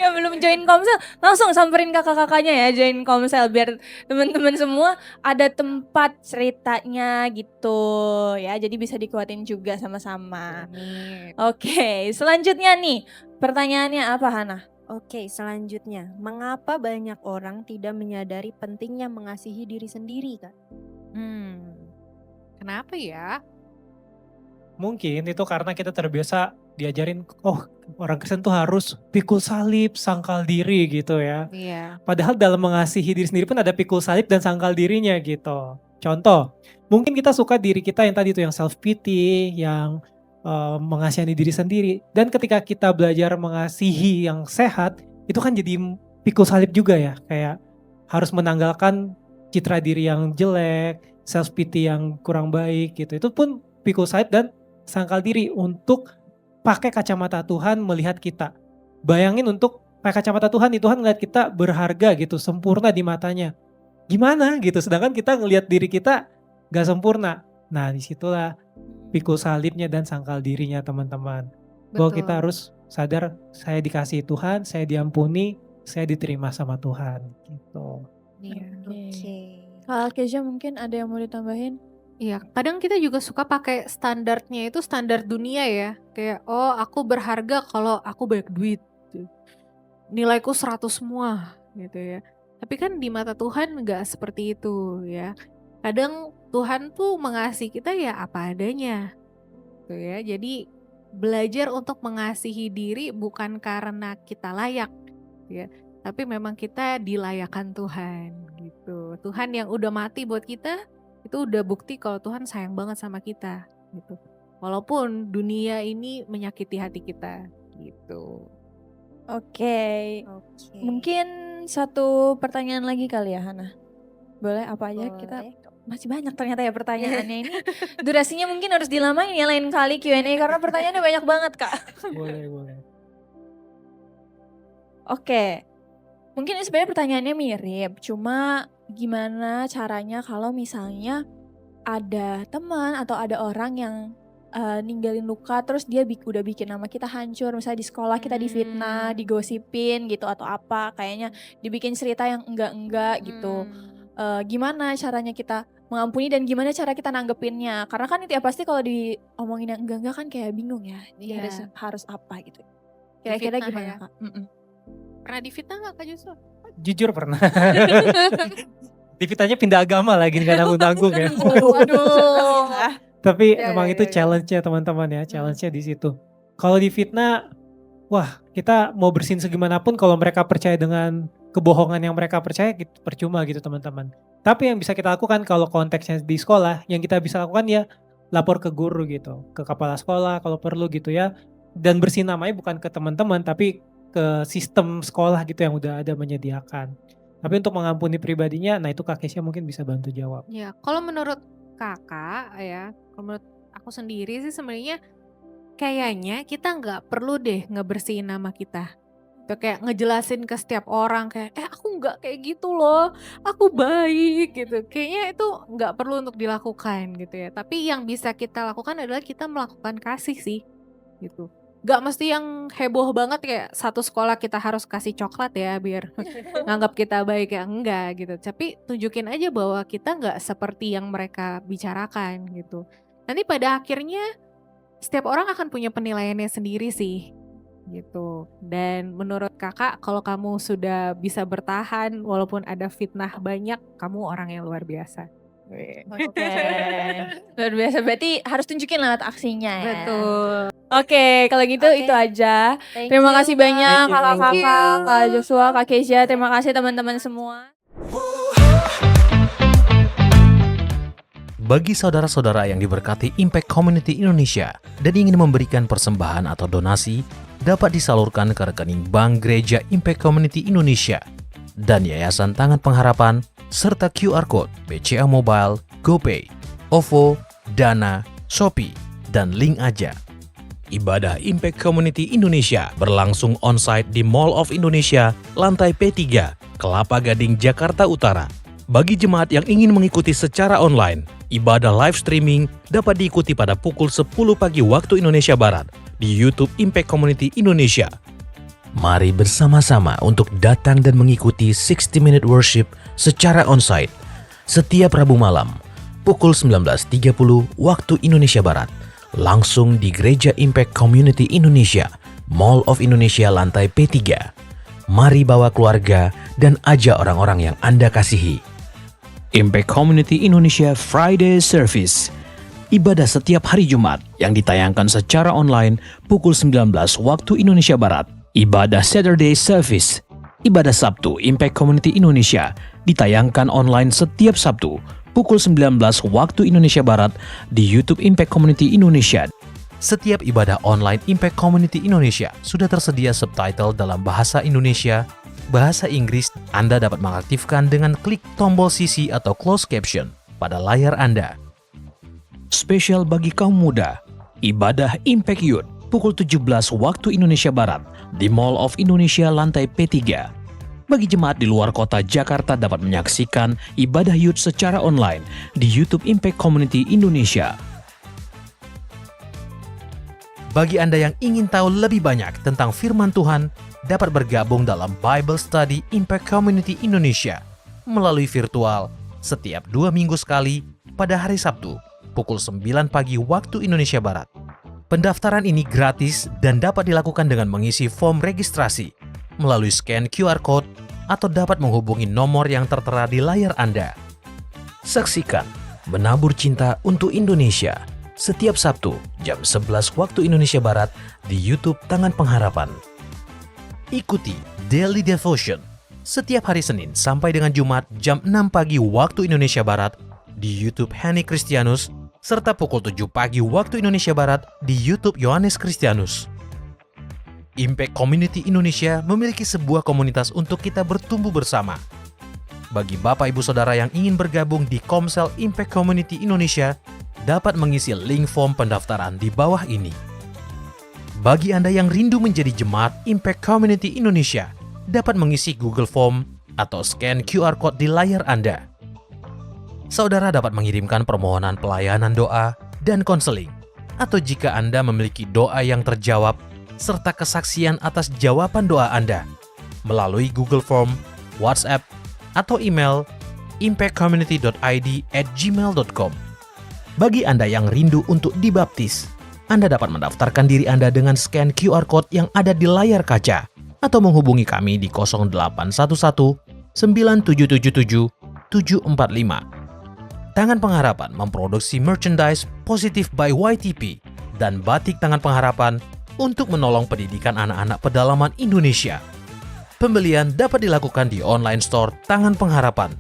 yang belum join komsel, langsung samperin kakak-kakaknya ya join komsel biar teman-teman semua ada tempat ceritanya gitu ya. Jadi bisa dikuatin juga sama-sama. Oke, selanjutnya nih pertanyaannya apa Hana? Oke, selanjutnya, mengapa banyak orang tidak menyadari pentingnya mengasihi diri sendiri, Kak? Kenapa ya? Mungkin itu karena kita terbiasa diajarin, orang Kristen tuh harus pikul salib, sangkal diri gitu ya. Iya. Padahal dalam mengasihi diri sendiri pun ada pikul salib dan sangkal dirinya gitu. Contoh, mungkin kita suka diri kita yang tadi tuh yang self pity, yang mengasihani diri sendiri. Dan ketika kita belajar mengasihi yang sehat, itu kan jadi pikul salib juga ya. Kayak harus menanggalkan citra diri yang jelek, self pity yang kurang baik gitu. Itu pun pikul salib dan sangkal diri untuk pakai kacamata Tuhan melihat kita. Bayangin untuk pakai kacamata Tuhan, Tuhan melihat kita berharga gitu, sempurna di matanya. Gimana gitu, sedangkan kita ngelihat diri kita gak sempurna. Nah disitulah pikul salibnya dan sangkal dirinya teman-teman. Bahwa kita harus sadar, saya dikasihi Tuhan, saya diampuni, saya diterima sama Tuhan gitu. Iya. Kak Kezia mungkin ada yang mau ditambahin? Iya, kadang kita juga suka pakai standarnya itu standar dunia ya. Kayak, aku berharga kalau aku banyak duit. Nilaiku 100 semua gitu ya. Tapi kan di mata Tuhan nggak seperti itu ya. Kadang Tuhan tuh mengasihi kita ya apa adanya. Gitu ya. Jadi belajar untuk mengasihi diri bukan karena kita layak ya. Tapi memang kita dilayakkan Tuhan gitu. Tuhan yang udah mati buat kita itu udah bukti kalau Tuhan sayang banget sama kita gitu. Walaupun dunia ini menyakiti hati kita gitu. Oke. Mungkin satu pertanyaan lagi kali ya Hana. Boleh apa aja kita masih banyak ternyata ya pertanyaannya ini. Durasinya mungkin harus dilamain ya lain kali Q&A karena pertanyaannya banyak banget Kak. Boleh. Oke. Mungkin ini sebenarnya pertanyaannya mirip, cuma gimana caranya kalau misalnya ada teman atau ada orang yang ninggalin luka terus dia udah bikin nama kita hancur, misalnya di sekolah kita difitnah, digosipin gitu atau apa, kayaknya dibikin cerita yang enggak gitu. Gimana caranya kita mengampuni dan gimana cara kita nanggepinnya? Karena kan itu ya pasti kalau diomongin yang enggak kan kayak bingung ya, Iya. harus apa gitu. Kira-kira Difitnah gimana ya? Kak? Pernah difitnah gak Kak Joshua? Jujur pernah. Divitanya pindah agama lagi nggak nanggung-nanggung ya. Waduh. Tapi Ya, emang ya, itu ya, ya. challenge-nya teman-teman ya, challenge-nya di situ. Kalau di fitnah, wah kita mau bersihin segimanapun kalau mereka percaya dengan kebohongan yang mereka percaya gitu, percuma gitu teman-teman. Tapi yang bisa kita lakukan kalau konteksnya di sekolah, yang kita bisa lakukan ya lapor ke guru gitu, ke kepala sekolah kalau perlu gitu ya. Dan bersihin namanya bukan ke teman-teman tapi ke sistem sekolah gitu yang udah ada menyediakan. Tapi untuk mengampuni pribadinya, nah itu Kak Kesha mungkin bisa bantu jawab. Ya, kalau menurut kakak ya, kalau menurut aku sendiri sih sebenarnya kayaknya kita nggak perlu deh ngebersihin nama kita. Tuh kayak ngejelasin ke setiap orang kayak, aku nggak kayak gitu loh, aku baik gitu. Kayaknya itu nggak perlu untuk dilakukan gitu ya. Tapi yang bisa kita lakukan adalah kita melakukan kasih sih gitu. Gak mesti yang heboh banget kayak satu sekolah kita harus kasih coklat ya biar nganggap kita baik ya, enggak gitu. Tapi tunjukin aja bahwa kita nggak seperti yang mereka bicarakan gitu. Nanti pada akhirnya setiap orang akan punya penilaiannya sendiri sih gitu. Dan menurut kakak kalau kamu sudah bisa bertahan walaupun ada fitnah banyak, kamu orang yang luar biasa. Oke. Luar biasa, berarti harus tunjukin lewat aksinya ya. Betul. Oke, kalau gitu Oke. itu aja. Thank Terima you, kasih Kak. banyak Thank you. kakak-kakak, Kak Joshua, Kak Kesha. Terima kasih teman-teman semua. Bagi saudara-saudara yang diberkati Impact Community Indonesia dan ingin memberikan persembahan atau donasi, dapat disalurkan ke rekening Bank Gereja Impact Community Indonesia dan Yayasan Tangan Pengharapan, serta QR Code BCA Mobile, GoPay, OVO, Dana, Shopee, dan Link Aja. Ibadah Impact Community Indonesia berlangsung on-site di Mall of Indonesia, lantai P3, Kelapa Gading, Jakarta Utara. Bagi jemaat yang ingin mengikuti secara online, ibadah live streaming dapat diikuti pada pukul 10 pagi waktu Indonesia Barat di YouTube Impact Community Indonesia. Mari bersama-sama untuk datang dan mengikuti 60 Minute Worship secara on-site setiap Rabu malam pukul 19.30 waktu Indonesia Barat, langsung di Gereja Impact Community Indonesia, Mall of Indonesia lantai P3. Mari bawa keluarga dan ajak orang-orang yang Anda kasihi. Impact Community Indonesia Friday Service. Ibadah setiap hari Jumat yang ditayangkan secara online pukul 19 waktu Indonesia Barat. Ibadah Saturday Service. Ibadah Sabtu Impact Community Indonesia ditayangkan online setiap Sabtu pukul 19 waktu Indonesia Barat di YouTube Impact Community Indonesia. Setiap ibadah online Impact Community Indonesia sudah tersedia subtitle dalam bahasa Indonesia, bahasa Inggris. Anda dapat mengaktifkan dengan klik tombol sisi atau closed caption pada layar Anda. Spesial bagi kaum muda, ibadah Impact Youth pukul 17 waktu Indonesia Barat di Mall of Indonesia lantai P3. Bagi jemaat di luar kota Jakarta dapat menyaksikan ibadah youth secara online di YouTube Impact Community Indonesia. Bagi Anda yang ingin tahu lebih banyak tentang firman Tuhan, dapat bergabung dalam Bible Study Impact Community Indonesia melalui virtual setiap 2 minggu sekali pada hari Sabtu pukul 9 pagi waktu Indonesia Barat. Pendaftaran ini gratis dan dapat dilakukan dengan mengisi form registrasi melalui scan QR Code atau dapat menghubungi nomor yang tertera di layar Anda. Saksikan Menabur Cinta untuk Indonesia setiap Sabtu jam 11 waktu Indonesia Barat di YouTube Tangan Pengharapan. Ikuti Daily Devotion setiap hari Senin sampai dengan Jumat jam 6 pagi waktu Indonesia Barat di YouTube Hani Kristianus serta pukul 7 pagi waktu Indonesia Barat di YouTube Yohanes Kristianus. Impact Community Indonesia memiliki sebuah komunitas untuk kita bertumbuh bersama. Bagi Bapak Ibu Saudara yang ingin bergabung di Komsel Impact Community Indonesia, dapat mengisi link form pendaftaran di bawah ini. Bagi Anda yang rindu menjadi jemaat Impact Community Indonesia, dapat mengisi Google Form atau scan QR Code di layar Anda. Saudara dapat mengirimkan permohonan pelayanan doa dan konseling, atau jika Anda memiliki doa yang terjawab, serta kesaksian atas jawaban doa Anda, melalui Google Form, WhatsApp, atau email impactcommunity.id@gmail.com. Bagi Anda yang rindu untuk dibaptis, Anda dapat mendaftarkan diri Anda dengan scan QR Code yang ada di layar kaca, atau menghubungi kami di 0811 9777 Tangan Pengharapan memproduksi merchandise Positive by YTP dan batik Tangan Pengharapan untuk menolong pendidikan anak-anak pedalaman Indonesia. Pembelian dapat dilakukan di online store Tangan Pengharapan,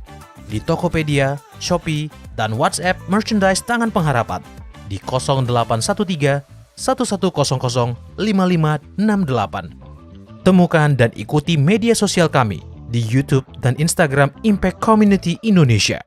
di Tokopedia, Shopee, dan WhatsApp merchandise Tangan Pengharapan di 0813 1100 5568. Temukan dan ikuti media sosial kami di YouTube dan Instagram Impact Community Indonesia.